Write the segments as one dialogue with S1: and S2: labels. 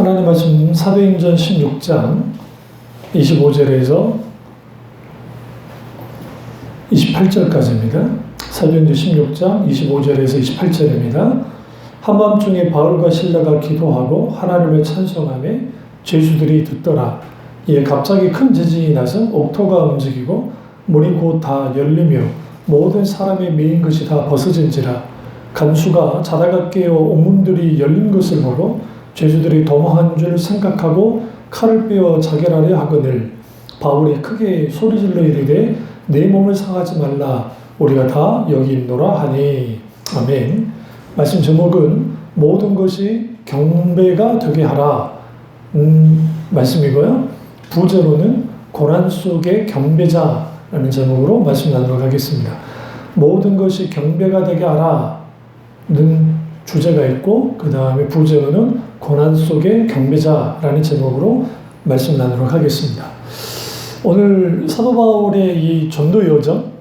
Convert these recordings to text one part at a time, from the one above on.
S1: 하나님 말씀 사도행전 16장 25절에서 28절까지입니다. 사도행전 16장 25절에서 28절입니다. 한밤중에 바울과 실라가 기도하고 하나님을 찬송하며 죄수들이 듣더라. 이에 갑자기 큰 지진이 나서 옥토가 움직이고 문이 곧 다 열리며 모든 사람이 메인 것이 다 벗어진지라. 간수가 자다가 깨어 옥문들이 열린 것을 보고 죄수들이 도망한 줄 생각하고 칼을 빼어 자결하려 하거늘 바울이 크게 소리질러 이르되 내 몸을 상하지 말라. 우리가 다 여기 있노라 하니. 아멘. 말씀 제목은 모든 것이 경배가 되게 하라 말씀이고요. 부제로는 고난 속의 경배자라는 제목으로 말씀 나누도록 하겠습니다. 모든 것이 경배가 되게 하라는 주제가 있고 그 다음에 부제로는 고난 속의 경배자라는 제목으로 말씀 나누도록 하겠습니다. 오늘 사도 바울의 이 전도 여정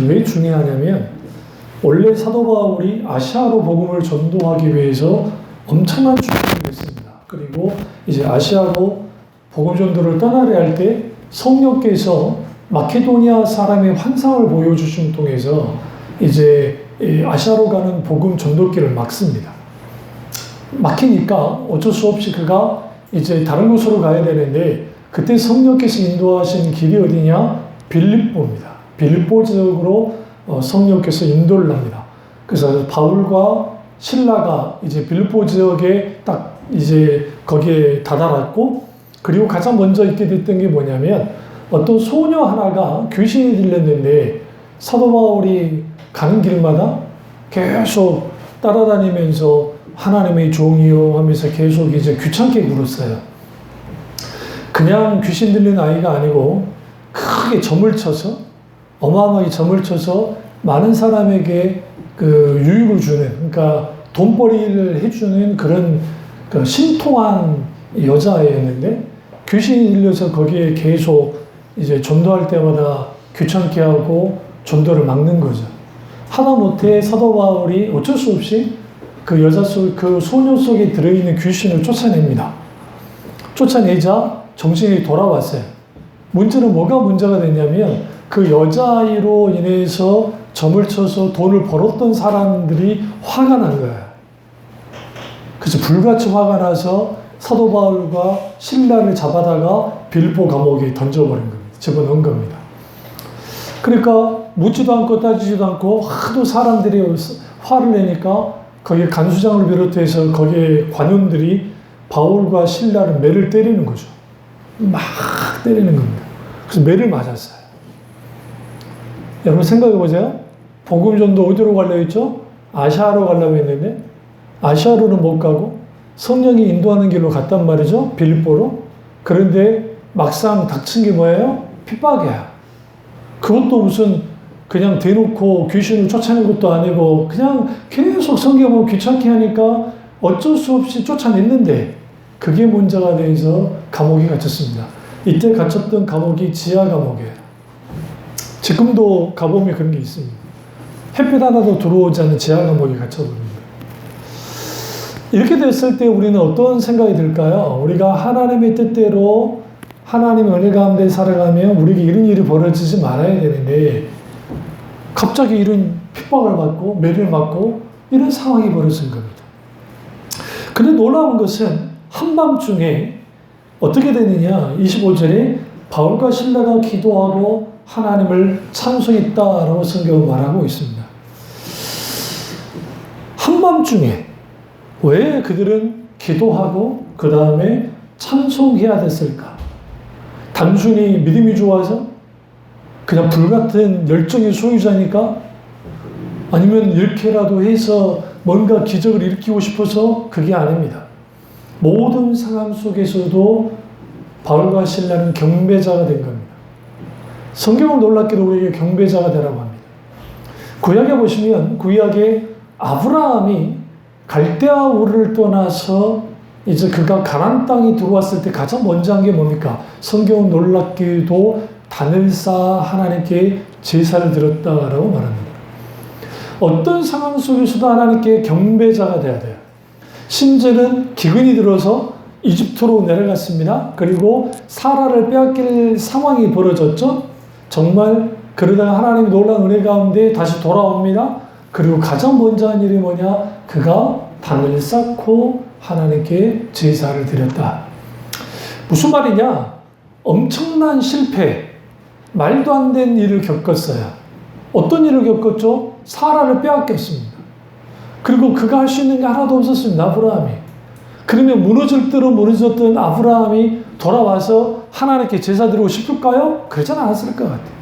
S1: 왜 중요하냐면 원래 사도 바울이 아시아로 복음을 전도하기 위해서 엄청난 준비를 했습니다. 그리고 이제 아시아로 복음 전도를 떠나려 할 때 성령께서 마케도니아 사람의 환상을 보여주심 통해서 이제 아시아로 가는 복음 전도길을 막습니다. 막히니까 어쩔 수 없이 그가 이제 다른 곳으로 가야 되는데 그때 성령께서 인도하신 길이 어디냐? 빌립보입니다. 빌립보 지역으로 성령께서 인도를 합니다. 그래서 바울과 실라가 이제 빌립보 지역에 딱 이제 거기에 다다랐고 그리고 가장 먼저 있게 됐던 게 뭐냐면 어떤 소녀 하나가 귀신이 들렸는데 사도 바울이 가는 길마다 계속 따라다니면서 하나님의 종이요 하면서 계속 이제 귀찮게 굴었어요. 그냥 귀신 들린 아이가 아니고 크게 점을 쳐서 어마어마하게 점을 쳐서 많은 사람에게 그 유익을 주는 그러니까 돈벌이를 해주는 그런 그 신통한 여자애였는데 귀신이 들려서 거기에 계속 이제 전도할 때마다 귀찮게 하고 전도를 막는 거죠. 하다못해 사도 바울이 어쩔 수 없이 그 여자 속, 그 소녀 속에 들어있는 귀신을 쫓아냅니다. 쫓아내자 정신이 돌아왔어요. 문제는 뭐가 문제가 됐냐면 그 여자아이로 인해서 점을 쳐서 돈을 벌었던 사람들이 화가 난 거예요. 그래서 불같이 화가 나서 사도 바울과 실라를 잡아다가 빌립보 감옥에 던져버린 겁니다. 집어넣은 겁니다. 그러니까 묻지도 않고 따지지도 않고 하도 사람들이 화를 내니까 거기에 간수장을 비롯해서 거기에 관원들이 바울과 실라를 매를 때리는 거죠. 막 때리는 겁니다. 그래서 매를 맞았어요. 여러분 생각해 보세요. 복음 전도 어디로 가려고 했죠? 아시아로 가려고 했는데 아시아로는 못 가고 성령이 인도하는 길로 갔단 말이죠. 빌립보로. 그런데 막상 닥친 게 뭐예요? 핍박이야. 그것도 무슨 그냥 대놓고 귀신을 쫓아낸 것도 아니고 그냥 계속 성경을 귀찮게 하니까 어쩔 수 없이 쫓아냈는데 그게 문제가 돼서 감옥에 갇혔습니다. 이때 갇혔던 감옥이 지하 감옥이에요. 지금도 가보면 그런 게 있습니다. 햇빛 하나도 들어오지 않는 지하 감옥에 갇혀버립니다. 이렇게 됐을 때 우리는 어떤 생각이 들까요? 우리가 하나님의 뜻대로 하나님의 은혜 가운데 살아가면 우리에게 이런 일이 벌어지지 말아야 되는데 갑자기 이런 핍박을 받고 매를 맞고 이런 상황이 벌어진 겁니다. 근데 놀라운 것은 한밤중에 어떻게 되느냐 25절에 바울과 실라가 기도하고 하나님을 찬송했다라고 성경은 말하고 있습니다. 한밤중에 왜 그들은 기도하고 그 다음에 찬송해야 됐을까? 단순히 믿음이 좋아서? 그냥 불같은 열정의 소유자니까? 아니면 이렇게라도 해서 뭔가 기적을 일으키고 싶어서? 그게 아닙니다. 모든 상황 속에서도 바울과 실라는 경배자가 된 겁니다. 성경은 놀랍게도 우리에게 경배자가 되라고 합니다. 구약에 보시면 구약에 아브라함이 갈대아 우르를 떠나서 이제 그가 가나안 땅에 들어왔을 때 가장 먼저 한 게 뭡니까? 성경은 놀랍게도 단을 쌓아 하나님께 제사를 드렸다라고 말합니다. 어떤 상황 속에서도 하나님께 경배자가 돼야 돼요. 심지어는 기근이 들어서 이집트로 내려갔습니다. 그리고 사라를 빼앗길 상황이 벌어졌죠. 정말 그러다가 하나님의 놀라운 은혜 가운데 다시 돌아옵니다. 그리고 가장 먼저 한 일이 뭐냐? 그가 단을 쌓고 하나님께 제사를 드렸다. 무슨 말이냐? 엄청난 실패, 말도 안 되는 일을 겪었어요. 어떤 일을 겪었죠? 사라를 빼앗겼습니다. 그리고 그가 할 수 있는 게 하나도 없었습니다. 아브라함이. 그러면 무너질 대로 무너졌던 아브라함이 돌아와서 하나님께 제사 드리고 싶을까요? 그러진 않았을 것 같아요.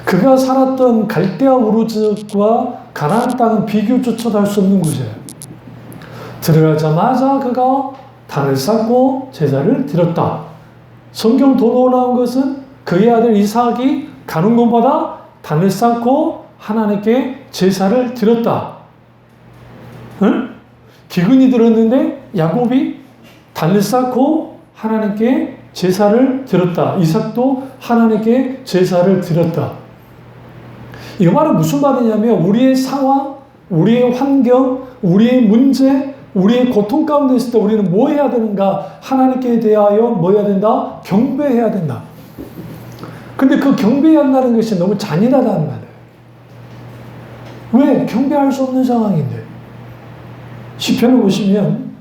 S1: 그가 살았던 갈대아 우르즈과 가나안 땅은 비교조차도 할 수 없는 곳이에요. 들어가자마자 그가 단을 쌓고 제사를 드렸다. 성경 더 놀라운 것은 그의 아들 이삭이 가는 곳마다 단을 쌓고 하나님께 제사를 드렸다. 응? 기근이 들었는데 야곱이 단을 쌓고 하나님께 제사를 드렸다. 이삭도 하나님께 제사를 드렸다. 이 말은 무슨 말이냐면 우리의 상황, 우리의 환경, 우리의 문제, 우리의 고통 가운데 있을 때 우리는 뭐 해야 되는가? 하나님께 대하여 뭐 해야 된다? 경배해야 된다. 근데 그 경배해야 한다는 것이 너무 잔인하다는 말이에요. 왜? 경배할 수 없는 상황인데. 시편을 보시면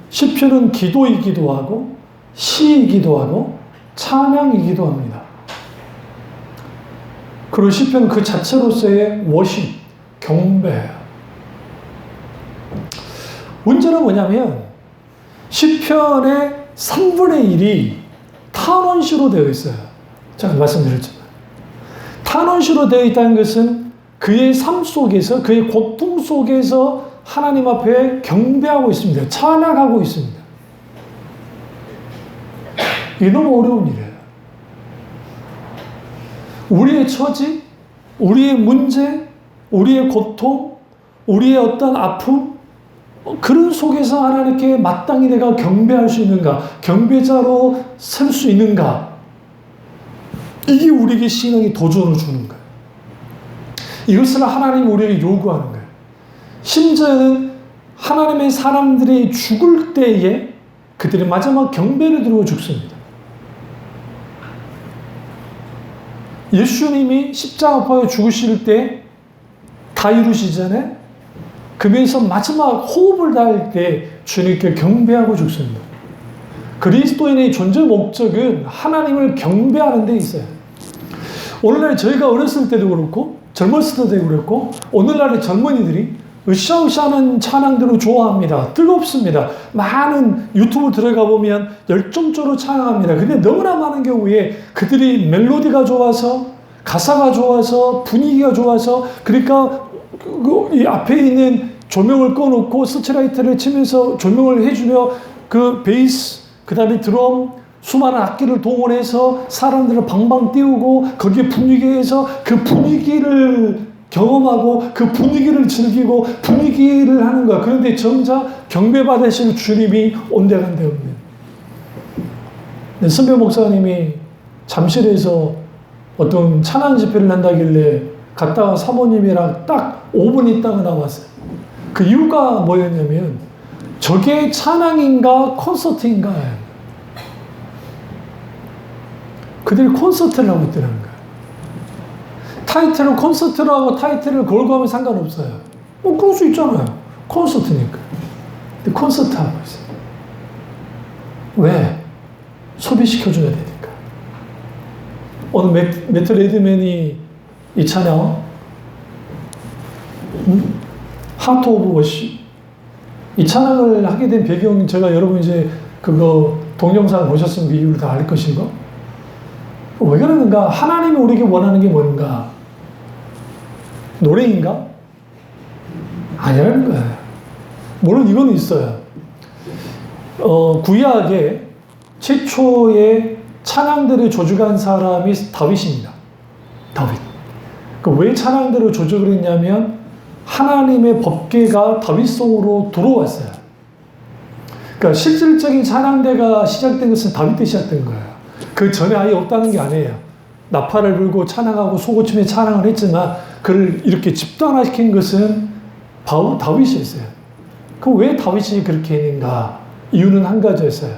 S1: 시편은 기도이기도 하고 시이기도 하고 찬양이기도 합니다. 그리고 시편 그 자체로서의 워십, 경배예요. 문제는 뭐냐면 시편의 3분의 1이 탄원시로 되어 있어요. 제가 말씀드렸지만 탄원시로 되어 있다는 것은 그의 삶 속에서 그의 고통 속에서 하나님 앞에 경배하고 있습니다. 찬양하고 있습니다. 이게 너무 어려운 일이에요. 우리의 처지, 우리의 문제, 우리의 고통, 우리의 어떤 아픔, 그런 속에서 하나님께 마땅히 내가 경배할 수 있는가, 경배자로 설 수 있는가, 이게 우리에게 신앙의 도전을 주는 거예요. 이것을 하나님이 우리에게 요구하는 거예요. 심지어는 하나님의 사람들이 죽을 때에 그들이 마지막 경배를 드리고 죽습니다. 예수님이 십자가 아파서 죽으실 때 다 이루시잖아요. 그러면서 마지막 호흡을 다할 때 주님께 경배하고 죽습니다. 그리스도인의 존재 목적은 하나님을 경배하는 데 있어요. 오늘날 저희가 어렸을 때도 그렇고 젊었을 때도 그렇고 오늘날의 젊은이들이 으쌰으쌰하는 찬양들을 좋아합니다. 뜨겁습니다. 많은 유튜브 들어가 보면 열정적으로 찬양합니다. 근데 너무나 많은 경우에 그들이 멜로디가 좋아서 가사가 좋아서 분위기가 좋아서 그러니까 이 앞에 있는 조명을 꺼놓고 스트라이트를 치면서 조명을 해주며 그 베이스 그 다음에 드럼 수많은 악기를 동원해서 사람들을 방방 띄우고 거기에 분위기에서 그 분위기를 경험하고 그 분위기를 즐기고 분위기를 하는 거야. 그런데 정작 경배받으실 주님이 온데간데 없는. 선배 목사님이 잠실에서 어떤 찬양 집회를 한다길래 갔다가 사모님이랑 딱 5분 있다가 나왔어요. 그 이유가 뭐였냐면 저게 찬양인가 콘서트인가. 그들이 콘서트를 하고 있더라는 거예요. 타이틀을 콘서트라고 타이틀을 걸고 하면 상관없어요. 뭐 그럴 수 있잖아요. 콘서트니까. 근데 콘서트 하고 있어요. 왜? 소비시켜줘야 되니까. 오늘 매트 레드맨이 이 찬양 하트 오브 워십 이 찬양을 하게 된 배경 제가 여러분 이제 그거 동영상 보셨으면 그 이유를 다 알 것인가? 왜 그러는가? 하나님이 우리에게 원하는 게 뭔가? 노래인가? 아니라는 거예요. 물론 이건 있어요. 구약에 최초의 찬양들을 조직한 사람이 다윗입니다. 다윗. 왜 찬양들을 조직을 했냐면 하나님의 법궤가 다윗성으로 들어왔어요. 그러니까 실질적인 찬양대가 시작된 것은 다윗 때 시작된 거예요. 그 전에 아예 없다는 게 아니에요. 나팔을 불고 찬양하고 소고침에 찬양을 했지만 그를 이렇게 집단화시킨 것은 다윗이었어요. 그럼 왜 다윗이 그렇게 했는가? 이유는 한 가지였어요.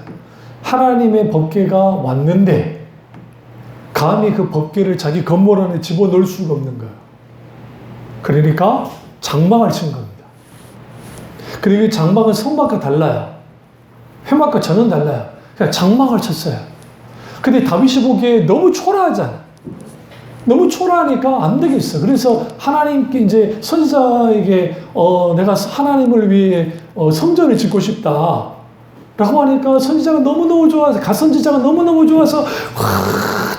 S1: 하나님의 법궤가 왔는데 감히 그 법궤를 자기 건물 안에 집어넣을 수가 없는 거예요. 그러니까 장막을 친 겁니다. 그리고 이 장막은 성막과 달라요. 회막과 전혀 달라요. 그냥 장막을 쳤어요. 근데 다윗이 보기에 너무 초라하잖아. 너무 초라하니까 안 되겠어. 그래서 하나님께 이제 선지자에게 내가 하나님을 위해 성전을 짓고 싶다 라고 하니까 선지자가 너무너무 좋아서, 갓선지자가 너무너무 좋아서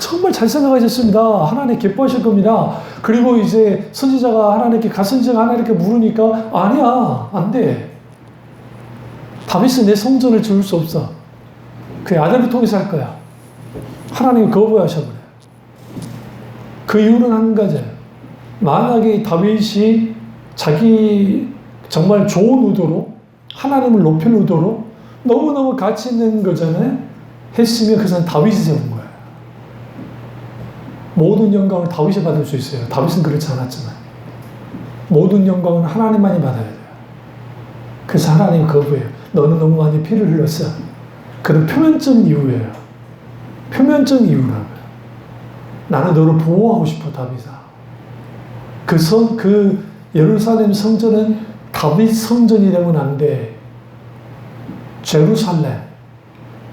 S1: 정말 잘 생각하셨습니다. 하나님 기뻐하실 겁니다. 그리고 이제 선지자가 하나님께, 갓선지자가 하나님께 물으니까 아니야, 안 돼. 다윗은 내 성전을 지을 수 없어. 그 아들을 통해서 할 거야. 하나님이 거부하셔버려요. 그 이유는 한 가지예요. 만약에 다윗이 자기 정말 좋은 의도로, 하나님을 높일 의도로 너무너무 가치 있는 거잖아요. 했으면 그것은 다윗이 세운 거예요. 모든 영광을 다윗이 받을 수 있어요. 다윗은 그렇지 않았지만. 모든 영광은 하나님만이 받아야 돼요. 그래서 하나님 거부해요. 너는 너무 많이 피를 흘렸어. 그런 표면적 이유예요. 표면적 이유라고요. 나는 너를 보호하고 싶어, 다윗아. 그 예루살렘 성전은 다윗 성전이 되면 안 돼.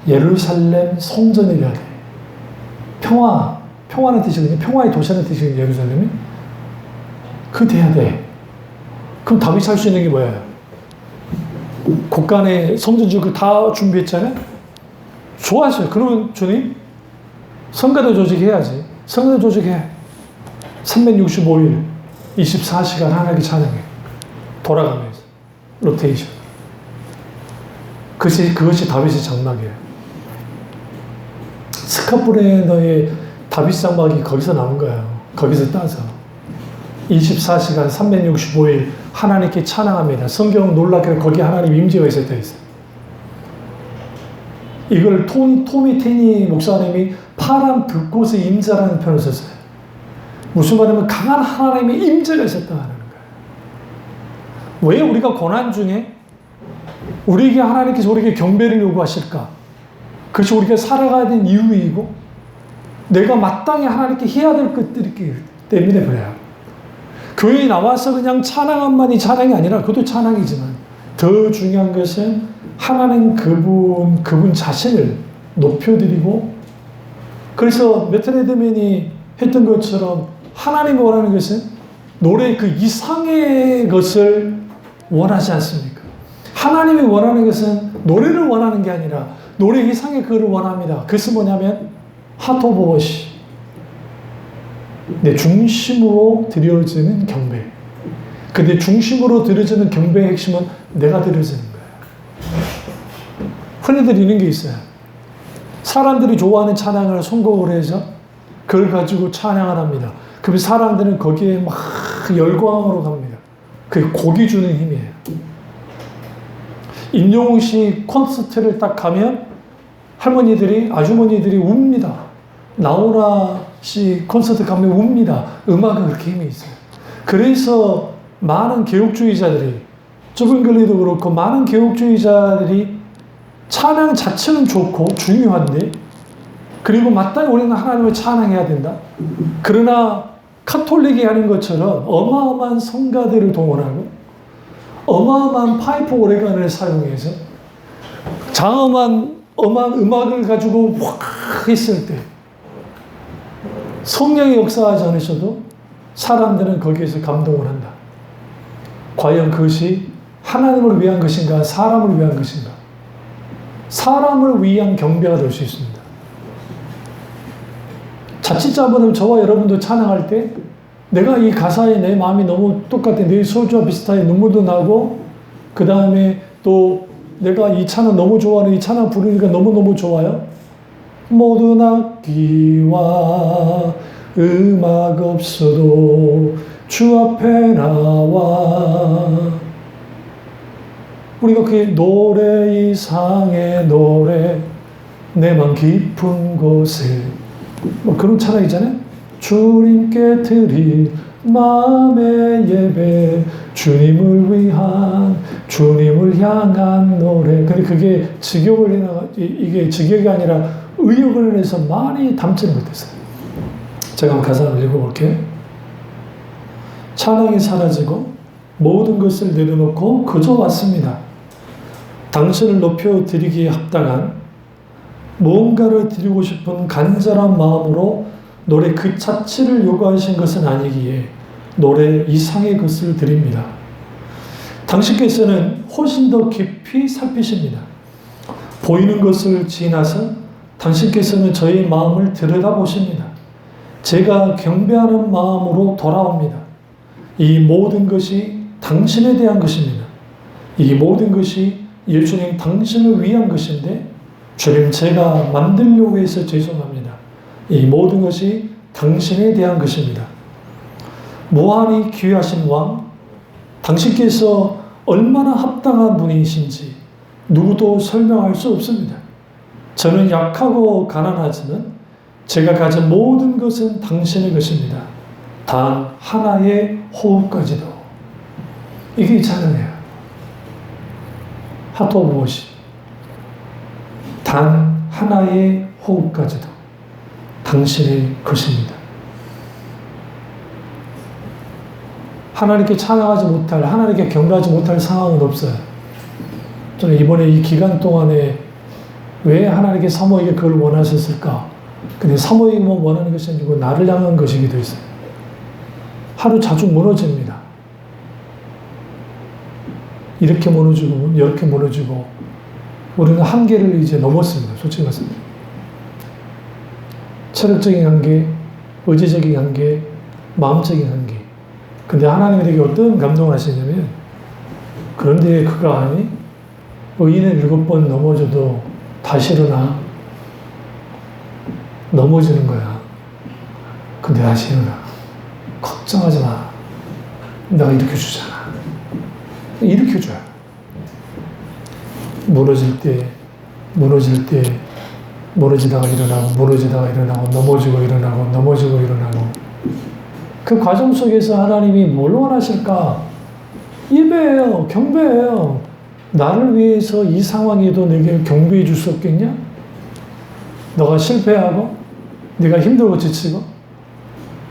S1: 예루살렘 성전이 돼야 돼. 평화는 뜻이거든요. 평화의 도시라는 뜻이거든요, 예루살렘이. 그 돼야 돼. 그럼 다윗이 할 수 있는 게 뭐예요? 곳간에 성전 지을 거 다 준비했잖아요? 좋았어요. 그러면 주님, 성가대 조직해야지. 성가대 조직해. 365일, 24시간 하나님께 찬양해. 돌아가면서. 로테이션. 그것이 다윗의 장막이에요. 스카프레너의 다윗 장막이 거기서 나온 거예요. 거기서 따서. 24시간 365일 하나님께 찬양합니다. 성경 놀랍게도 거기 하나님 임재가 있었다 했어요. 이걸 토미 테니 목사님이 파란 불꽃의 임자라는 표현을 썼어요. 무슨 말이냐면 강한 하나님의 임재가 있었다 하는 거예요. 왜 우리가 고난 중에 우리에게 하나님께서 우리에게 경배를 요구하실까? 그것이 우리가 살아가야 되는 이유이고 내가 마땅히 하나님께 해야 될 것들이기 때문에 그래요. 교회에 나와서 그냥 찬양만이 찬양이 아니라 그것도 찬양이지만 더 중요한 것은 하나님 그분 자신을 높여드리고 그래서 메트레드맨이 했던 것처럼 하나님이 원하는 것은 노래 그 이상의 것을 원하지 않습니까? 하나님이 원하는 것은 노래를 원하는 게 아니라 노래 이상의 그걸 원합니다. 그것은 뭐냐면 하트 오브 워시, 내 중심으로 드려지는 경배. 그 내 중심으로 드려지는 경배의 핵심은 내가 드려지는 거예요. 흔히들 이런 게 있어요. 사람들이 좋아하는 찬양을 선곡을 해서 그걸 가지고 찬양을 합니다. 그럼 사람들은 거기에 막 열광으로 갑니다. 그게 곡이 주는 힘이에요. 임영웅 씨 콘서트를 딱 가면 할머니들이, 아주머니들이 웁니다. 나훈아 씨 콘서트 가면 웁니다. 음악은 그렇게 힘이 있어요. 그래서 많은 개혁주의자들이, 좁은글리도 그렇고 많은 개혁주의자들이 찬양 자체는 좋고 중요한데 그리고 마땅히 우리는 하나님을 찬양해야 된다. 그러나 카톨릭이 하는 것처럼 어마어마한 성가대를 동원하고 어마어마한 파이프 오레간을 사용해서 장엄한 음악을 가지고 확 했을 때 성령이 역사하지 않으셔도 사람들은 거기에서 감동을 한다. 과연 그것이 하나님을 위한 것인가 사람을 위한 것인가? 사람을 위한 경배가 될 수 있습니다. 자칫 잘못하면 저와 여러분도 찬양할 때 내가 이 가사에 내 마음이 너무 똑같아. 내 소주와 비슷하게 눈물도 나고 그 다음에 또 내가 이 찬양 너무 좋아하는 이 찬양 부르니까 너무너무 좋아요. 모든 악기와 음악 없어도 주 앞에 나와 우리가 그 노래 이상의 노래 내 맘 깊은 곳에 뭐 그런 찬양 있잖아요. 주님께 드릴 마음의 예배 주님을 위한 주님을 향한 노래. 근데 그게 직역을 해나가, 이게 직역이 아니라 의역을 해서 많이 담지는 못했어요. 제가 한번 가사 한번 읽어볼게요. 찬양이 사라지고 모든 것을 내려놓고 그저 왔습니다. 당신을 높여드리기에 합당한 무언가를 드리고 싶은 간절한 마음으로 노래 그 자체를 요구하신 것은 아니기에 노래 이상의 것을 드립니다. 당신께서는 훨씬 더 깊이 살피십니다. 보이는 것을 지나서 당신께서는 저의 마음을 들여다보십니다. 제가 경배하는 마음으로 돌아옵니다. 이 모든 것이 당신에 대한 것입니다. 이 모든 것이 예수님 당신을 위한 것인데 주님 제가 만들려고 해서 죄송합니다. 이 모든 것이 당신에 대한 것입니다. 무한히 귀하신 왕, 당신께서 얼마나 합당한 분이신지 누구도 설명할 수 없습니다. 저는 약하고 가난하지만 제가 가진 모든 것은 당신의 것입니다. 단 하나의 호흡까지도. 이게 찬양이에요. 하트 오브 워십. 단 하나의 호흡까지도 당신의 것입니다. 하나님께 찬양하지 못할, 하나님께 경배하지 못할 상황은 없어요. 저는 이번에 이 기간 동안에 왜 하나님께 사모에게 그걸 원하셨을까? 근데 사모에게만 원하는 것이 아니고 나를 향한 것이기도 했어요. 하루 자주 무너집니다. 이렇게 무너지고 이렇게 무너지고 우리는 한계를 이제 넘었습니다. 솔직히 말씀드립니다. 체력적인 한계, 의지적인 한계, 마음적인 한계. 근데 하나님이 되게 어떤 감동을 하시냐면 그런데 그거 아니? 의인은 7번 넘어져도 다시 일어나. 넘어지는 거야. 근데 다시 일어나. 걱정하지 마. 내가 일으켜주잖아. 일으켜줘요. 무너질 때, 무너지다가 일어나고, 넘어지고 일어나고. 그 과정 속에서 하나님이 뭘 원하실까? 예배예요. 경배예요. 나를 위해서 이 상황에도 내게 경배해 줄 수 없겠냐? 너가 실패하고, 네가 힘들고 지치고,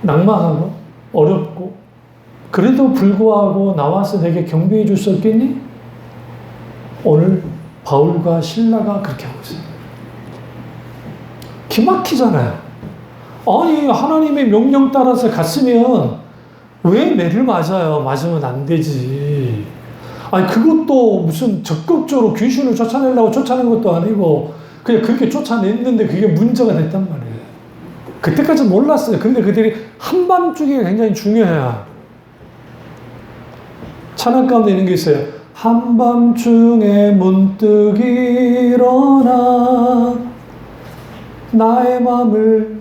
S1: 낭망하고, 어렵고, 그래도 불구하고 나와서 내게 경배해 줄 수 없겠니? 오늘 바울과 실라가 그렇게 하고 있어요. 기막히잖아요. 아니 하나님의 명령 따라서 갔으면 왜 매를 맞아요? 맞으면 안 되지. 아니 그것도 무슨 적극적으로 귀신을 쫓아내려고 쫓아낸 것도 아니고 그냥 그렇게 쫓아냈는데 그게 문제가 됐단 말이에요. 그때까지 몰랐어요. 근데 그들이 한밤중에 굉장히 중요해요. 찬양 가운데 있는 게 있어요. 한밤중에 문득 일어나 나의 마음을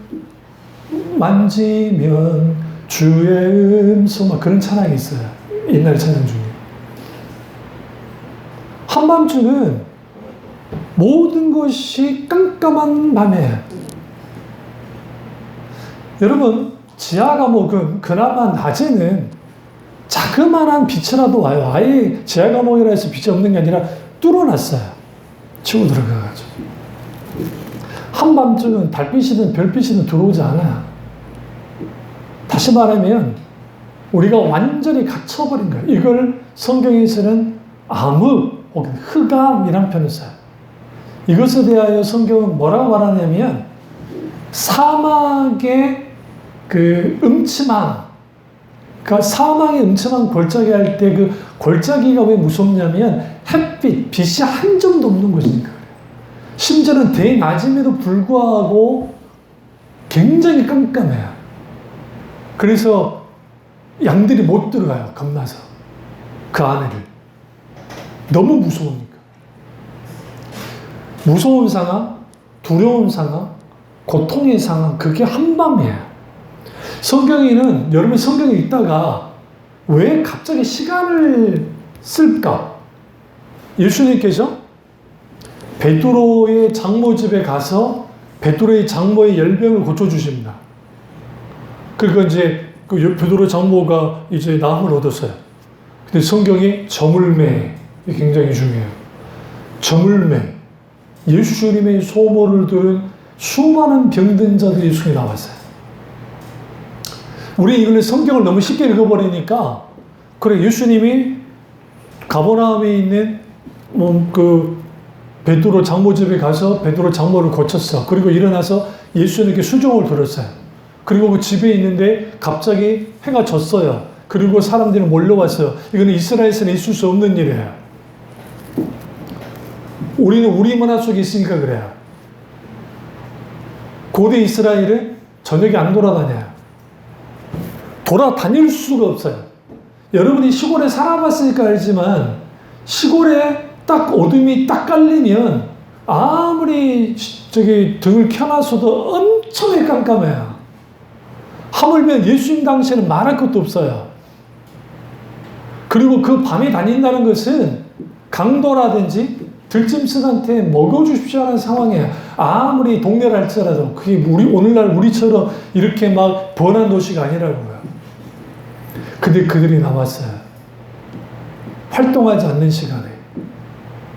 S1: 만지면 주의 음성, 그런 찬양이 있어요. 옛날 찬양 중에. 한밤중은 모든 것이 깜깜한 밤에 여러분 지하 감옥은 그나마 낮에는 자그마한 빛이라도 와요. 아예 지하 감옥이라 해서 빛이 없는 게 아니라 뚫어놨어요. 치고 들어가가지고. 한밤중은 달빛이든 별빛이든 들어오지 않아요. 다시 말하면 우리가 완전히 갇혀버린 거예요. 이걸 성경에서는 암흑 혹은 흑암이라는 표현을 써요. 이것에 대하여 성경은 뭐라고 말하냐면 사막의 그 음침함, 그러니까 사망의 음침한 골짜기 할 때 그 골짜기가 왜 무섭냐면 햇빛, 빛이 한 점도 없는 곳이니까 그래요. 심지어는 대낮임에도 불구하고 굉장히 깜깜해요. 그래서 양들이 못 들어가요. 겁나서. 그 안에를. 너무 무서우니까. 무서운 상황, 두려운 상황, 고통의 상황, 그게 한밤이에요. 성경에는 여러분 성경에 있다가 왜 갑자기 시간을 쓸까? 예수님께서 베드로의 장모 집에 가서 베드로의 장모의 열병을 고쳐주십니다. 그러니까 이제 그 베드로 장모가 이제 나음을 얻었어요. 근데 성경이 저물매, 이게 굉장히 중요해요. 저물매, 예수님의 소모를 들은 수많은 병든 자들이 예수님이 나왔어요. 우리 이걸 성경을 너무 쉽게 읽어버리니까, 그래, 예수님이 가버나움에 있는 베드로 장모 집에 가서 베드로 장모를 고쳤어. 그리고 일어나서 예수님께 수종을 들었어요. 그리고 그 집에 있는데 갑자기 해가 졌어요. 그리고 사람들이 몰려왔어요. 이거는 이스라엘에서는 있을 수 없는 일이에요. 우리는 우리 문화 속에 있으니까 그래요. 고대 이스라엘은 저녁에 안 돌아다녀요. 돌아다닐 수가 없어요. 여러분이 시골에 살아봤으니까 알지만 시골에 딱 어둠이 딱 깔리면 아무리 등을 켜놔서도 엄청 깜깜해요. 하물며 예수님 당시에는 말할 것도 없어요. 그리고 그 밤에 다닌다는 것은 강도라든지 들짐승한테 먹어주십시오 하는 상황이에요. 아무리 동네를 할지라도 그게 오늘날 우리처럼 이렇게 막 번화한 도시가 아니라고요. 근데 그들이 나왔어요. 활동하지 않는 시간에.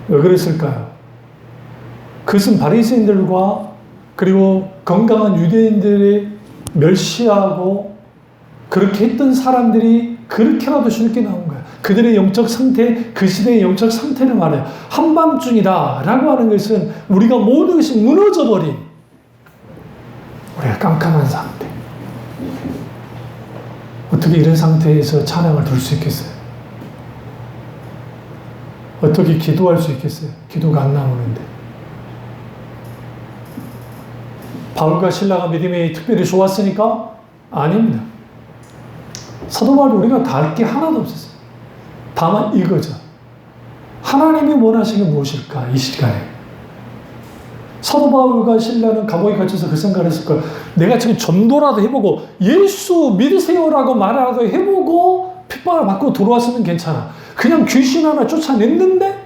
S1: 왜 그랬을까요? 그것은 바리새인들과 그리고 건강한 유대인들의 멸시하고 그렇게 했던 사람들이 그렇게라도 쉽게 나온 거예요. 그들의 영적 상태, 그 시대의 영적 상태를 말해요. 한밤중이다 라고 하는 것은 우리가 모든 것이 무너져버린 우리가 깜깜한 상태. 어떻게 이런 상태에서 찬양을 들 수 있겠어요? 어떻게 기도할 수 있겠어요? 기도가 안 나오는데. 바울과 신라가 믿음이 특별히 좋았으니까? 아닙니다. 사도 바울 우리가 다를 게 하나도 없었어요. 다만 이거죠. 하나님이 원하시는 게 무엇일까? 이 시간에. 사도 바울과 신라는 감옥에 갇혀서 그 생각을 했을 거예요. 내가 지금 전도라도 해보고 예수 믿으세요라고 말이라도 해보고 핍박을 받고 들어왔으면 괜찮아. 그냥 귀신 하나 쫓아냈는데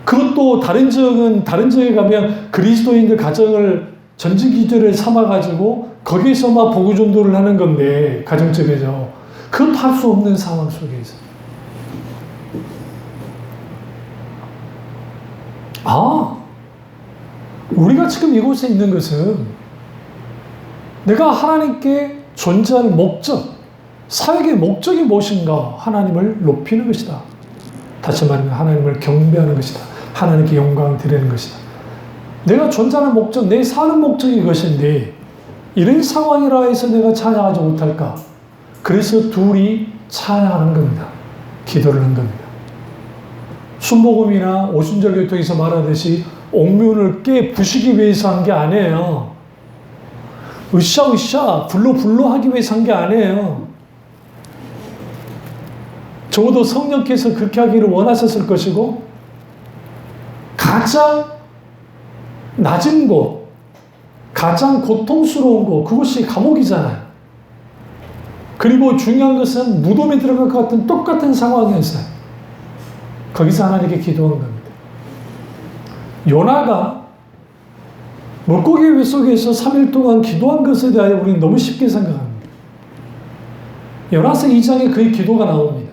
S1: 그것도 다른 지역에 가면 그리스도인들 가정을 전지기절을 삼아가지고 거기서 막 복음 전도를 하는 건데 가정집에서 그것도 할 수 없는 상황 속에서 우리가 지금 이곳에 있는 것은 내가 하나님께 존재할 목적, 사역의 목적이 무엇인가? 하나님을 높이는 것이다. 다시 말하면 하나님을 경배하는 것이다. 하나님께 영광을 드리는 것이다. 내가 존재하는 목적, 내 사는 목적이 이것인데 이런 상황이라 해서 내가 찬양하지 못할까? 그래서 둘이 찬양하는 겁니다. 기도를 하는 겁니다. 순복음이나 오순절 교통에서 말하듯이 옥문을 깨 부시기 위해서 한 게 아니에요. 으쌰으쌰 불러 하기 위해서 한 게 아니에요. 적어도 성령께서 그렇게 하기를 원하셨을 것이고 가장 낮은 곳, 가장 고통스러운 곳, 그것이 감옥이잖아요. 그리고 중요한 것은 무덤에 들어갈 것 같은 똑같은 상황이었어요. 거기서 하나님께 기도한 겁니다. 요나가 물고기 배 속에서 3일 동안 기도한 것에 대하여 우리는 너무 쉽게 생각합니다. 요나서 2장에 그의 기도가 나옵니다.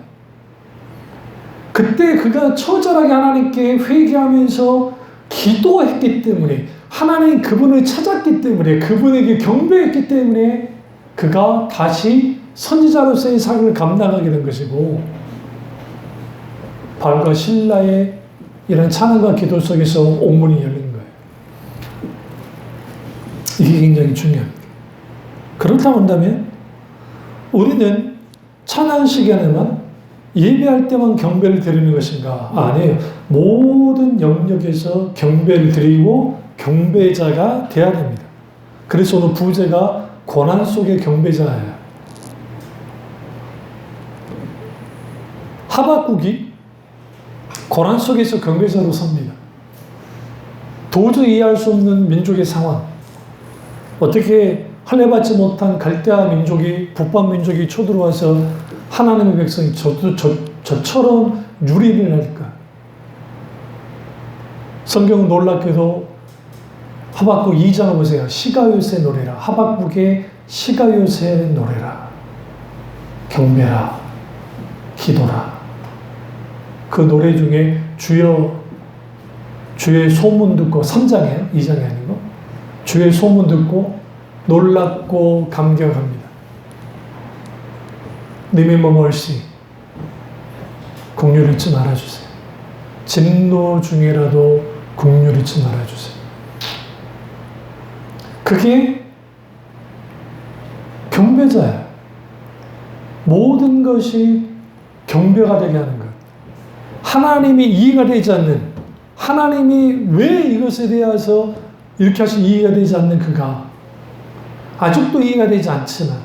S1: 그때 그가 처절하게 하나님께 회개하면서 기도했기 때문에 하나님 그분을 찾았기 때문에 그분에게 경배했기 때문에 그가 다시 선지자로서의 삶을 감당하게 된 것이고 바울과 신라의 이런 찬양과 기도 속에서 옥문이 열린 거예요. 이게 굉장히 중요합니다. 그렇다고 한다면 우리는 찬양 시간에만 예배할 때만 경배를 드리는 것인가? 아니에요. 모든 영역에서 경배를 드리고 경배자가 되어야 됩니다. 그래서 오늘 부제가 고난 속의 경배자예요. 하박국이 고난 속에서 경배자로 섭니다. 도저히 이해할 수 없는 민족의 상황. 어떻게 할례받지 못한 갈대아 민족이 북방 민족이 쳐들어와서 하나님의 백성이 저처럼 유리를 할까? 성경은 놀랍게도 하박국 2장을 보세요. 시가요새 노래라. 하박국의 시가요새 노래라. 경배라. 기도라. 그 노래 중에 주의 소문 듣고 3장이에요. 2장이 아니고 주의 소문 듣고 놀랍고 감격합니다. Remember mercy. 긍휼 잊지 말아주세요. 진노 중에라도 긍휼 잊지 말아주세요. 그게 경배자야. 모든 것이 경배가 되게 하는 것. 하나님이 이해가 되지 않는, 하나님이 왜 이것에 대해서 이렇게 하시 이해가 되지 않는 그가 아직도 이해가 되지 않지만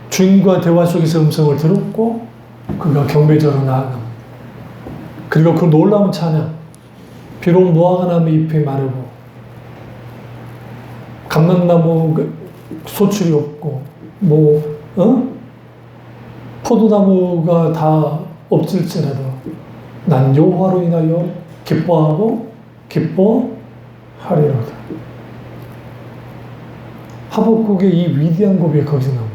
S1: 주인과 대화 속에서 음성을 들었고 그가 경배자로 나아갑니다. 그리고 그 놀라운 찬양, 비록 무화과 나무 잎이 마르고 감람나무 소출이 없고 포도나무가 다 없을지라도 난 여호와로 인하여 기뻐하고 기뻐하리로다. 하박국의 이 위대한 고백이 거기서 나온 거예요.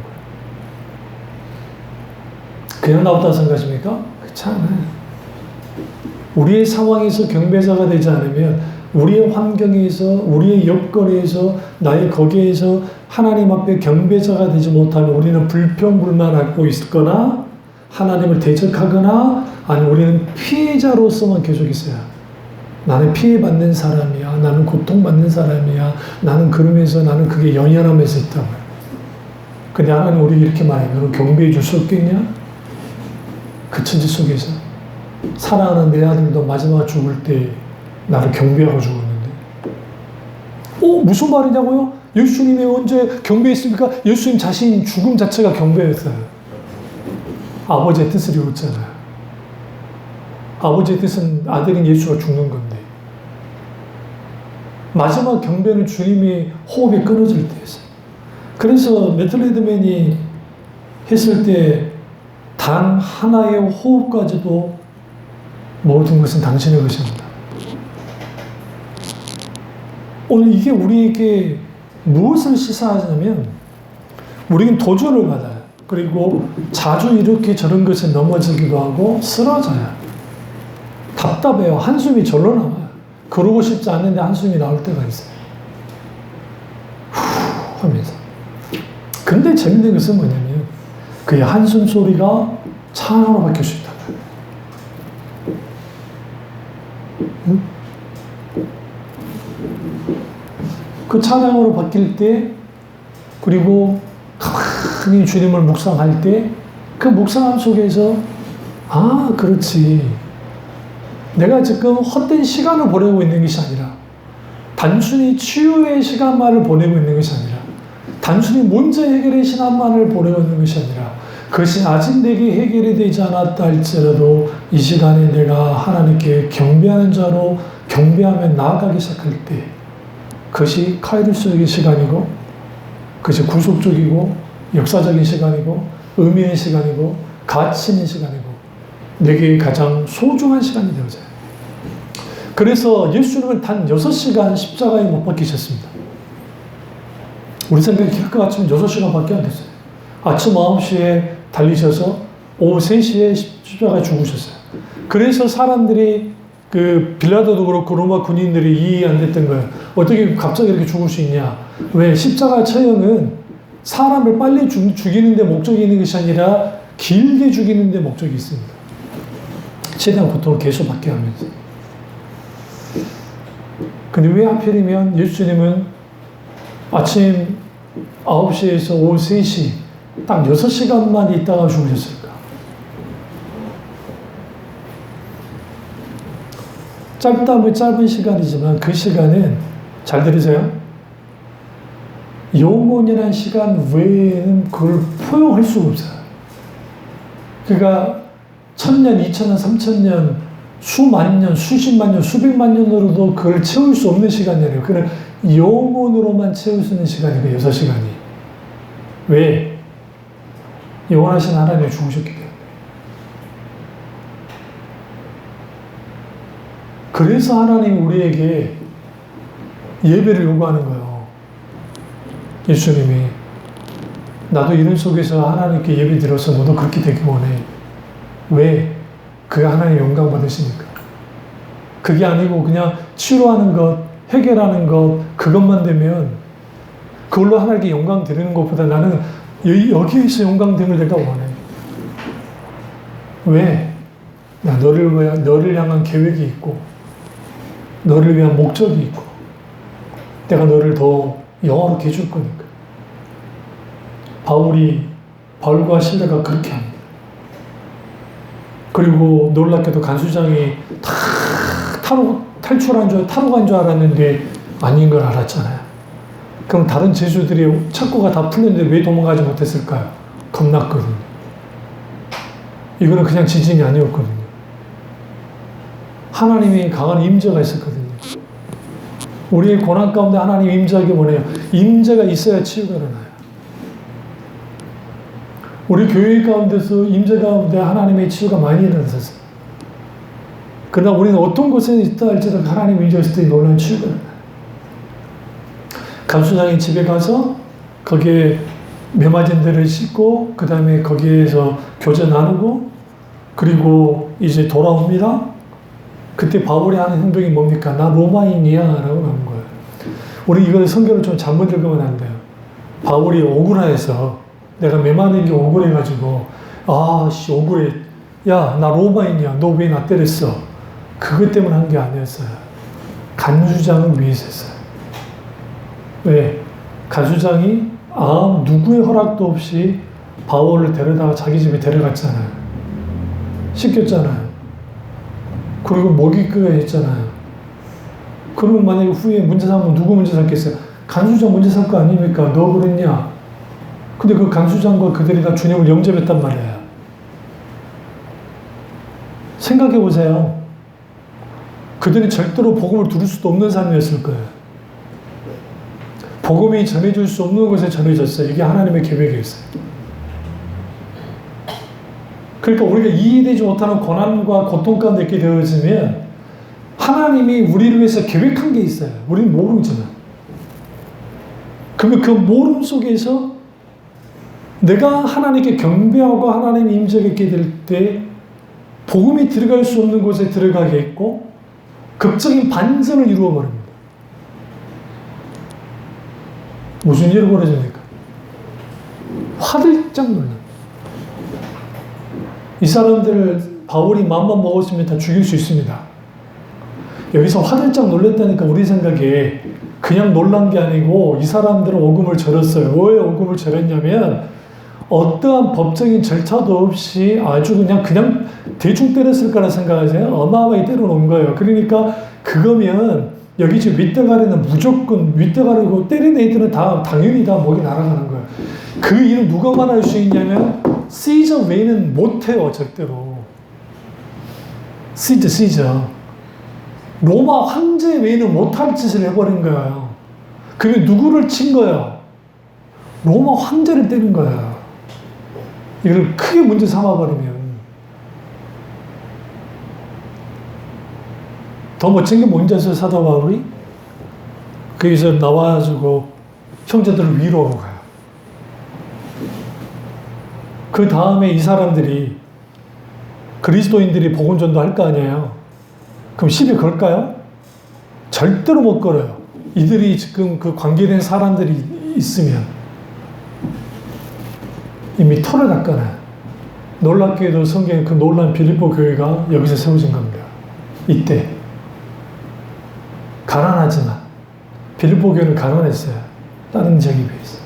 S1: 그냥 나왔다 생각하십니까? 그렇지 않아요. 우리의 상황에서 경배자가 되지 않으면 우리의 환경에서 우리의 여건에서 나의 거기에서 하나님 앞에 경배자가 되지 못하면 우리는 불평불만하고 있거나 하나님을 대적하거나 아니면 우리는 피해자로서만 계속 있어요. 나는 피해받는 사람이야. 나는 고통받는 사람이야. 나는 그러면서 나는 그게 연연하면서 있다고요. 근데 하나님 우리 이렇게 말해요. 너는 경배해 줄 수 없겠냐? 그 천지 속에서 사랑하는 내 아들도 마지막 죽을 때 나를 경배하고 죽었는데 무슨 말이냐고요? 예수님이 언제 경배했습니까? 예수님 자신 죽음 자체가 경배였어요. 아버지의 뜻을 이뤘잖아요. 아버지의 뜻은 아들인 예수가 죽는 건데 마지막 경배는 주님이 호흡이 끊어질 때였어요. 그래서 메틀레드맨이 했을 때 단 하나의 호흡까지도 모든 것은 당신의 것입니다. 오늘 이게 우리에게 무엇을 시사하냐면 우리는 도전을 받아요. 그리고 자주 이렇게 저런 것에 넘어지기도 하고 쓰러져요. 답답해요. 한숨이 절로 나와요. 그러고 싶지 않은데 한숨이 나올 때가 있어요. 후 하면서. 근데 재밌는 것은 뭐냐면 그의 한숨 소리가 찬양으로 바뀔 수 있다. 응? 그 찬양으로 바뀔 때 그리고 가만히 주님을 묵상할 때 그 묵상함 속에서 그렇지. 내가 지금 헛된 시간을 보내고 있는 것이 아니라 단순히 치유의 시간만을 보내고 있는 것이 아니라 단순히 문제 해결의 시간만을 보내고 있는 것이 아니라 그것이 아직 내게 해결이 되지 않았다 할지라도 이 시간에 내가 하나님께 경배하는 자로 경배하며 나아가기 시작할 때 그것이 카이로스의 시간이고 그것이 구속적이고 역사적인 시간이고 의미의 시간이고 가치 있는 시간이고 내게 가장 소중한 시간이 되어져요. 그래서 예수님은 단 6시간 십자가에 못 박히셨습니다. 우리 생각에 기록 같으면 6시간밖에 안 됐어요. 아침 9시에 달리셔서 오후 3시에 십자가에 죽으셨어요. 그래서 사람들이 빌라도도 그렇고 로마 군인들이 이해 안 됐던 거예요. 어떻게 갑자기 이렇게 죽을 수 있냐. 왜? 십자가 처형은 사람을 빨리 죽이는 데 목적이 있는 것이 아니라 길게 죽이는 데 목적이 있습니다. 최대한 고통을 계속 받게 하면서. 근데 왜 하필이면 예수님은 아침 9시에서 오후 3시 딱 6시간만 있다가 죽으셨을까? 짧다면 짧은 시간이지만 그 시간은 잘 들으세요. 영원이라는 시간 외에는 그걸 포용할 수가 없어요. 그러니까 1000년, 2000년, 3000년, 수만 년, 수십만 년, 수백만 년으로도 그걸 채울 수 없는 시간이에요. 그걸 영원으로만 채울 수 있는 시간이고 6시간이. 왜? 영원하신 하나님이 죽으셨기 때문에. 그래서 하나님이 우리에게 예배를 요구하는 거예요. 예수님이 나도 이런 속에서 하나님께 예배 드려서 너도 그렇게 되기 원해. 왜? 그게 하나님 영광 받으시니까. 그게 아니고 그냥 치료하는 것, 해결하는 것, 그것만 되면 그걸로 하나님께 영광 드리는 것보다 나는 여기에서 영광 드리는 걸 내가 원해. 왜? 나 너를 향한 계획이 있고, 너를 위한 목적이 있고, 내가 너를 더 영화롭게 해줄 거니까. 바울과 실라가 그렇게 합니다. 그리고 놀랍게도 간수장이 다 탈출한 타로 간 줄 알았는데 아닌 걸 알았잖아요. 그럼 다른 죄수들이 착고가 다 풀렸는데 왜 도망가지 못했을까요? 겁났거든요. 이거는 그냥 지진이 아니었거든요. 하나님의 강한 임재가 있었거든요. 우리의 고난 가운데 하나님 임재하기 원해요. 임재가 있어야 치유가 일어나요. 우리 교회 가운데서 임재 가운데 하나님의 치유가 많이 일어났었어요. 그러나 우리는 어떤 곳에 있다 할지라도 하나님 임재가 있을 때 놀라운 치유가 일어나요. 간수장이 집에 가서 거기에 메마진 데를 씻고 그 다음에 거기에서 교제 나누고 그리고 이제 돌아옵니다. 그때 바울이 하는 행동이 뭡니까? 나 로마인이야 라고 하는 거예요. 우리 이걸 성경을 좀 잘못 읽으면 안 돼요. 바울이 억울해서 내가 메마른 게 억울해가지고 억울해. 야, 나 로마인이야. 너 왜 나 때렸어? 그것 때문에 한 게 아니었어요. 간수장을 위해서 했어요. 왜? 간수장이 누구의 허락도 없이 바울을 데려다가 자기 집에 데려갔잖아요. 시켰잖아요. 그리고 먹이기가 했잖아요. 그러면 만약에 후에 문제 삼으면 누구 문제 삼겠어요? 간수장 문제 삼 거 아닙니까? 너 그랬냐? 근데 그 간수장과 그들이 다 주님을 영접했단 말이에요. 생각해 보세요. 그들이 절대로 복음을 들을 수도 없는 사람이었을 거예요. 복음이 전해질 수 없는 곳에 전해졌어요. 이게 하나님의 계획이었어요. 그러니까 우리가 이해되지 못하는 고난과 고통 가운데 있게 되어지면 하나님이 우리를 위해서 계획한 게 있어요. 우리는 모르지만. 그러면 그 모름 속에서 내가 하나님께 경배하고 하나님의 임재가 있게 될 때 복음이 들어갈 수 없는 곳에 들어가게 했고 극적인 반전을 이루어 버립니다. 무슨 일이 벌어집니까? 화들짝 놀라. 이 사람들을 바울이 마음만 먹었으면 다 죽일 수 있습니다. 여기서 화들짝 놀랐다니까 우리 생각에 그냥 놀란 게 아니고 이 사람들은 오금을 절었어요. 왜 오금을 절었냐면 어떠한 법적인 절차도 없이 아주 그냥 대충 때렸을 거라 생각하세요. 어마어마하게 때려놓은 거예요. 그러니까 그거면 여기 지금 윗대가리는 무조건 윗대가리고 때리는 애들은 다 당연히 다 목이 날아가는 거예요. 그 일을 누가만 할 수 있냐면 시저 외에는 못해요. 절대로. 시저 로마 황제 외에는 못할 짓을 해버린 거예요. 그게 누구를 친 거예요? 로마 황제를 때린 거예요. 이걸 크게 문제 삼아버리면 더 멋진 게 뭔지 아세요? 사도 바울이? 거기서 나와가지고 형제들을 위로하러 가요. 그 다음에 이 사람들이 그리스도인들이 복음전도 할 거 아니에요. 그럼 시비 걸까요? 절대로 못 걸어요. 이들이 지금 그 관계된 사람들이 있으면 이미 털을 닦아놔요. 놀랍게도 성경에 그 놀란 빌립보 교회가 여기서 세워진 겁니다. 이때. 가난하지만 빌립보 교회는 가난했어요. 다른 지역에 비해서.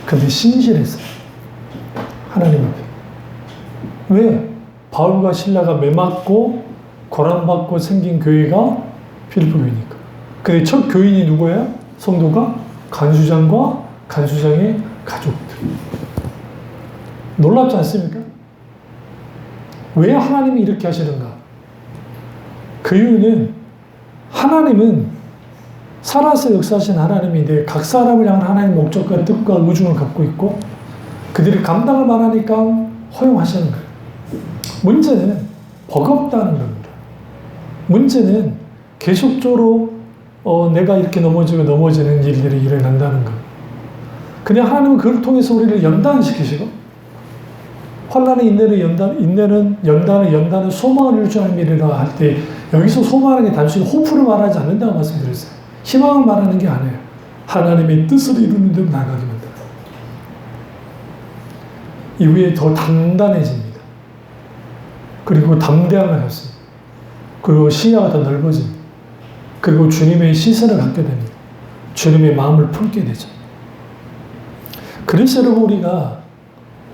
S1: 근데 신실했어요. 하나님 앞에. 왜? 바울과 신라가 매맞고 고난받고 생긴 교회가 빌립보 교회니까. 근데 첫 교인이 누구예요? 성도가 간수장과 간수장의 가족들. 놀랍지 않습니까? 왜 하나님이 이렇게 하시는가? 그 이유는 하나님은 살아서 역사하신 하나님인데 각 사람을 향한 하나님의 목적과 뜻과 의중을 갖고 있고 그들이 감당을 만하니까 허용하시는 거예요. 문제는 버겁다는 겁니다. 문제는 계속적으로 내가 이렇게 넘어지는 일들이 일어난다는 것. 그냥 하나님은 그걸 통해서 우리를 연단시키시고 환난의 인내는 연단은 소망을 유지함이라 할 때 여기서 소망하는 게 단순히 호프를 말하지 않는다고 말씀드렸어요. 희망을 말하는 게 아니에요. 하나님의 뜻을 이루는 데 나가게 만들어요. 이후에 더 단단해집니다. 그리고 담대함을 갖습니다. 그리고 시야가 더 넓어집니다. 그리고 주님의 시선을 갖게 됩니다. 주님의 마음을 품게 되죠. 그래서 여러분 우리가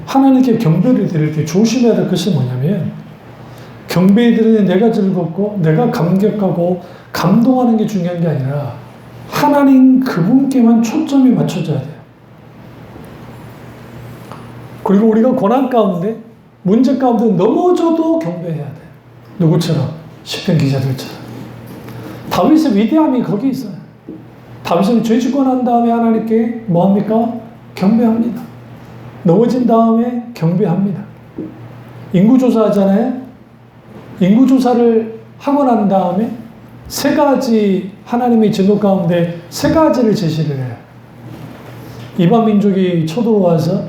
S1: 하나님께 경배를 드릴 때 조심해야 될 것이 뭐냐면 경배에 드리는 내가 즐겁고 내가 감격하고 감동하는 게 중요한 게 아니라 하나님 그분께만 초점이 맞춰져야 돼요. 그리고 우리가 고난 가운데 문제 가운데 넘어져도 경배해야 돼요. 누구처럼? 시편 기자들처럼. 다윗의 위대함이 거기 있어요. 다윗은 죄 짓고 난 다음에 하나님께 뭐합니까? 경배합니다. 넘어진 다음에 경배합니다. 인구조사 하잖아요. 인구조사를 하고 난 다음에 세 가지 하나님의 진노 가운데 세 가지를 제시를 해요. 이방 민족이 쳐들어와서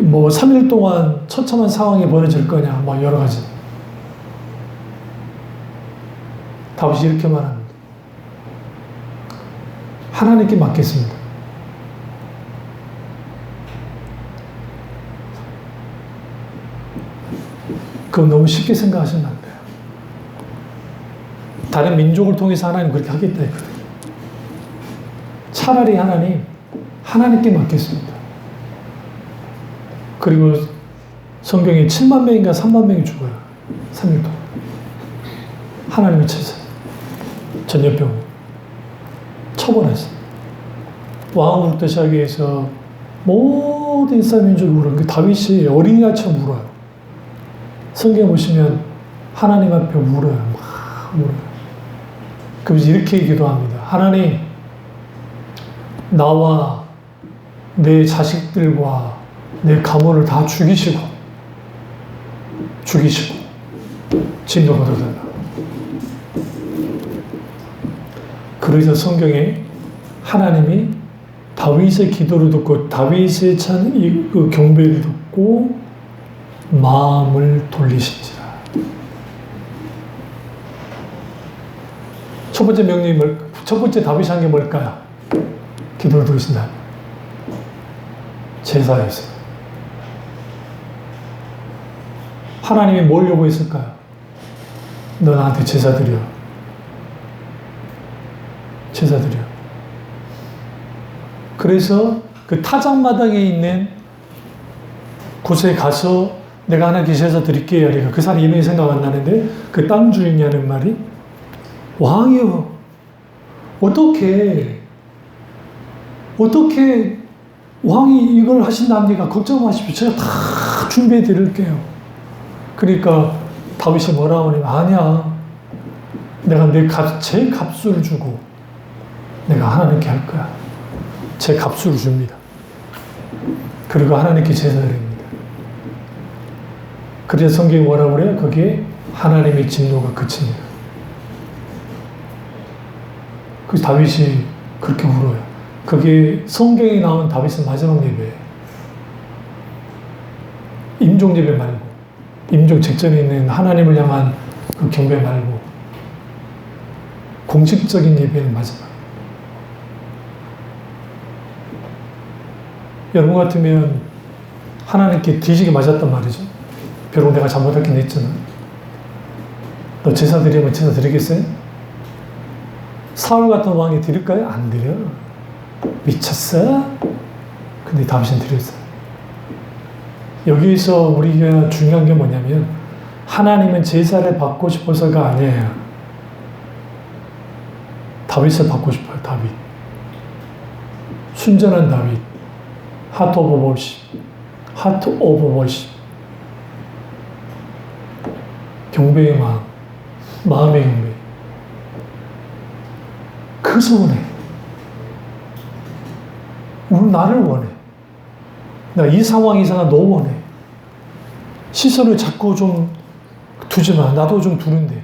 S1: 뭐 3일 동안 처참한 상황이 벌어질 거냐, 뭐 여러 가지. 다윗이 이렇게 말합니다. 하나님께 맡겠습니다. 그건 너무 쉽게 생각하시면 안 돼요. 다른 민족을 통해서 하나님 그렇게 하겠다 했거든요. 차라리 하나님께 맡겠습니다. 그리고 성경에 7만 명인가 3만 명이 죽어요. 3일 동안. 하나님의 제사. 전염병. 처벌했어요. 왕으로부터 시작해서 모든 이스라엘 민족이 울어요. 다윗이 어린이날처럼 울어요. 성경에 보시면 하나님 앞에 울어요. 막 울어요. 그래서 이렇게 기도합니다. 하나님, 나와 내 자식들과 내 가문을 다 죽이시고 진노 받아달라. 그래서 성경에 하나님이 다윗의 기도를 듣고 다윗의 그 경배를 듣고 마음을 돌리신지라. 첫 번째 명령이 첫 번째 다윗이 한 게 뭘까요? 기도를 들으신다. 제사였어요. 하나님이 뭘 요구했을까요? 너 나한테 제사 드려. 제사 드려. 그래서 그 타작마당에 있는 곳에 가서 내가 하나님께 제사 드릴게요. 그러니까 그 사람 이름이 생각 안 나는데 그 땅 주인이 하는 말이 왕이요. 어떻게 왕이 이걸 하신답니까? 걱정 마십시오. 제가 다 준비해 드릴게요. 그러니까 다윗이 뭐라고 하냐면 아니야. 내가 제 값을 주고 내가 하나님께 할 거야. 제 값을 줍니다. 그리고 하나님께 제사 드립니다. 그래서 성경이 뭐라고 그래요? 거기에 하나님의 진노가 그칩니다. 그 다윗이 그렇게 울어요. 그게 성경에 나온 다윗의 마지막 예배예요. 임종 예배 말고, 임종 직전에 있는 하나님을 향한 그 경배 말고, 공식적인 예배는 마지막. 여러분 같으면 하나님께 뒤지게 맞았단 말이죠. 비록 내가 잘못했긴 했잖아. 너 제사 드리면 제사 드리겠어요? 사울 같은 왕이 드릴까요? 안 드려. 미쳤어? 근데 다윗은 드렸어요. 여기서 우리가 중요한 게 뭐냐면 하나님은 제사를 받고 싶어서가 아니에요. 다윗을 받고 싶어요. 다윗. 순전한 다윗. 하트 오브 월십. 하트 오브 월십. 경배의 마음. 마음의 경배. 그래서 원해. 나를 원해. 나 이 상황 이상한 너 원해. 시선을 자꾸 좀 두지 마. 나도 좀 두는데.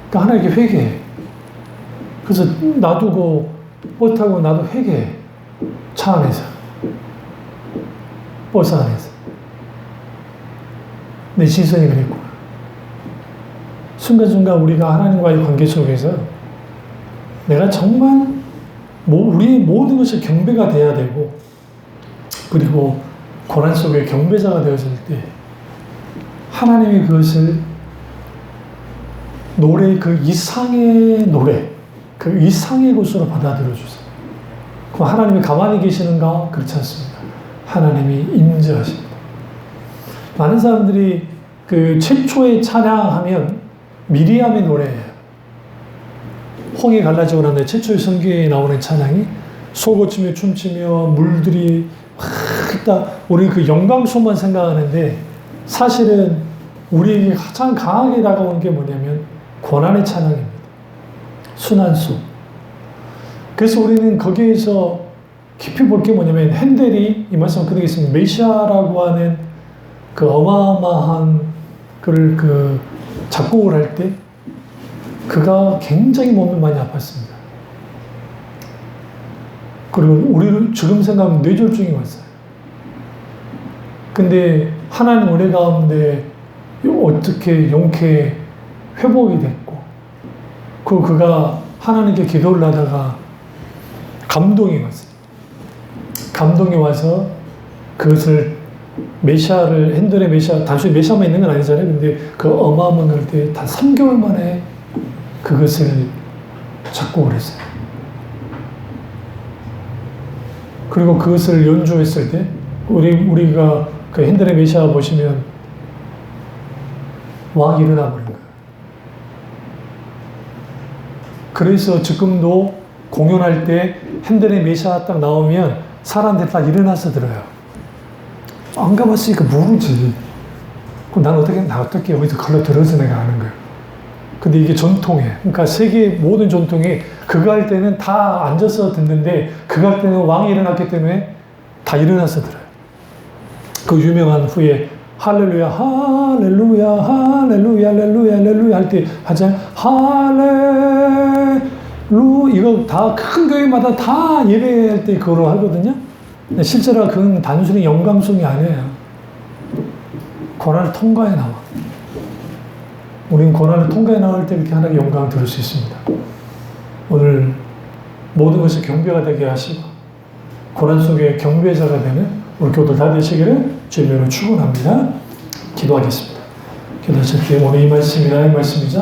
S1: 그러니까 하나님께 회개해. 그래서 놔두고 못하고 나도 회개해. 차 안에서. 버스 안에서. 내 시선이 그랬구나. 순간순간 우리가 하나님과의 관계 속에서 내가 정말 우리의 모든 것이 경배가 돼야 되고, 그리고 고난 속에 경배자가 되어질 때 하나님이 그것을 노래, 그 이상의 노래, 그 이상의 것으로 받아들여 주세요. 그럼 하나님이 가만히 계시는가? 그렇지 않습니다. 하나님이 임재하십니다. 많은 사람들이 그 최초의 찬양하면 미리암의 노래예요. 홍해 갈라지고 난 뒤에 최초의 성경에 나오는 찬양이 소고치며 춤추며 물들이 막 우리 그 영광소만 생각하는데, 사실은 우리에게 가장 강하게 다가오는 게 뭐냐면 고난의 찬양입니다. 순환소. 그래서 우리는 거기에서 깊이 볼 게 뭐냐면, 핸델이 이 말씀 드리겠습니다. 메시아라고 하는 그 어마어마한 그를 그 작곡을 할 때 그가 굉장히 몸을 많이 아팠습니다. 그리고 우리를 지금 생각하면 뇌졸중이 왔어요. 근데 하나님 은혜 가운데 어떻게 용케 회복이 됐고, 그리고 그가 하나님께 기도를 하다가 감동이 왔어요. 감동이 와서 그것을 메시아를, 핸델의 메시아, 단순히 메시아만 있는 건 아니잖아요. 근데 그 어마어마한 걸 때 단 3개월 만에 그것을 작곡을 했어요. 그리고 그것을 연주했을 때 우리가 그 핸델의 메시아 보시면 왕이 일어나 버린 거예요. 그래서 지금도 공연할 때 핸델의 메시아 딱 나오면 사람들이 다 일어나서 들어요. 안 가봤으니까 모르지. 그럼 나 어떻게 여기서 걸러 들어서 내가 아는 거예요. 근데 이게 전통이에요. 그러니까 세계 모든 전통이 그거 할 때는 다 앉아서 듣는데, 그거 할 때는 왕이 일어났기 때문에 다 일어나서 들어요. 그 유명한 후에 할렐루야, 할렐루야, 할렐루야, 할렐루야, 할렐루야 할 때 하잖아요. 할렐루, 이거 다 큰 교회마다 다 예배할 때 그거로 하거든요. 근데 실제로 그건 단순히 영감송이 아니에요. 고난을 통과해 나와. 우리는 고난을 통과해 나올 때 이렇게 하나님의 영광을 들을 수 있습니다. 오늘 모든 것이 경배가 되게 하시고 고난 속에 경배자가 되는 우리 교도들 다 되시기를 주님으로 축원합니다. 기도하겠습니다. 기도하실 때 오늘 이 말씀이나 이 말씀이자